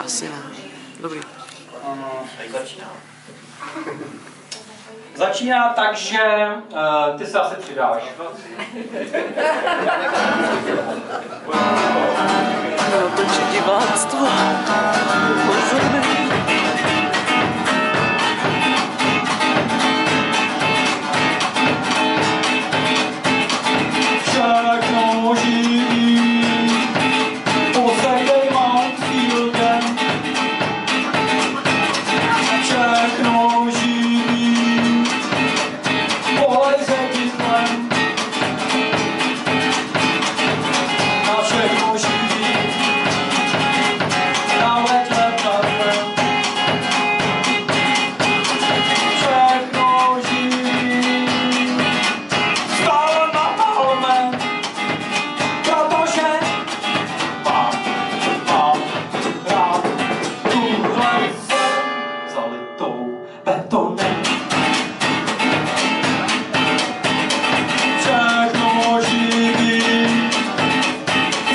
Asi ne. Dobrý. Začíná tak, že ty se asi přidáš. Protože diváctvo. Pozorný. Všechno živí, posedej Mansfieldem. Všechno živí, pohlej se kyslem. Na všechno živí, na let letadlem. Všechno živí, stále na palmem. Protože mám rád tuhle zem zalitou betonem. Všechno živí,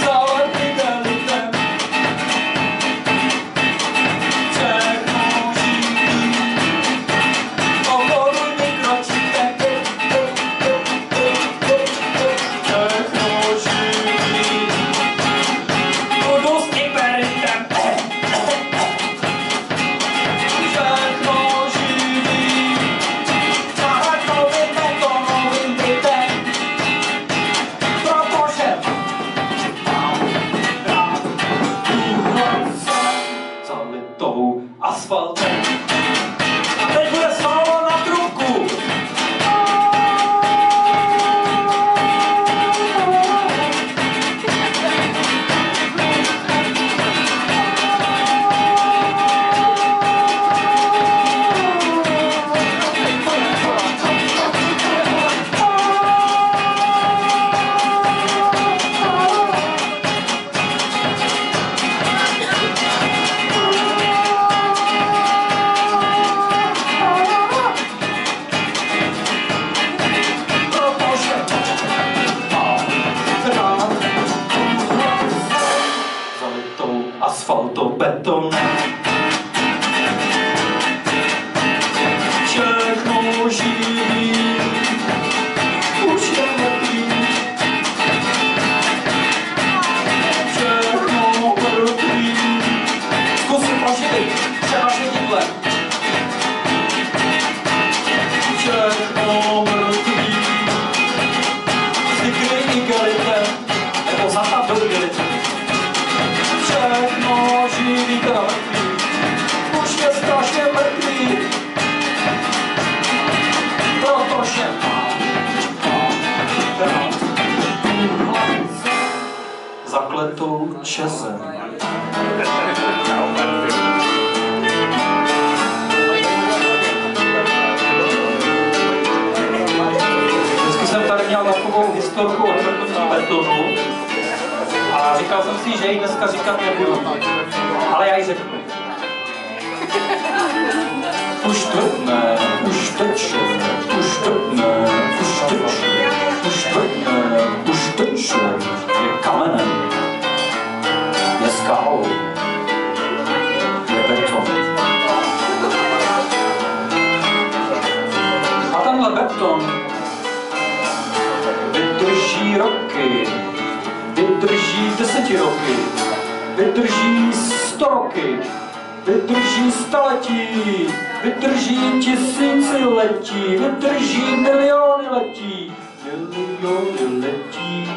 zaletý delitem. Všechno živí, okolí mikročitek. Všechno živí, budu s imperitem. Všechno živí, zahradkovým betonovým bytem. Protože mám rád tuhle zem zalitou asfaltem. A teď bude solo na trubku. Zalitou asfaltobetonem. Všechno živí, už je mrtvý. Všechno mrtvý. Zkusím proživit, třeba ředidlem. Všechno mrtvý. Zvykli igelitem, nebo zatav do igelitem. Všechno živí, teda mrtvý. Už je strašně mrtvý. Protože mám rád tuhle zem zakletou čezem. Vždycky jsem tady měl takovou historku o tvrdnutí betonu a říkal jsem si, že ji dneska říkat nebudu. Ale já ji řeknu. Už tvrdne, už teče, už tvrdne, už teče, už tvrdne, už teče, je kamenem, je skalou, je beton. A tenhle beton vydrží roky, vydrží 10 roky, vydrží 100 roky, vydrží staletí, vydrží tisíciletí, vydrží miliony letí, miliony letí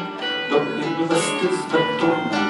do investic betonu.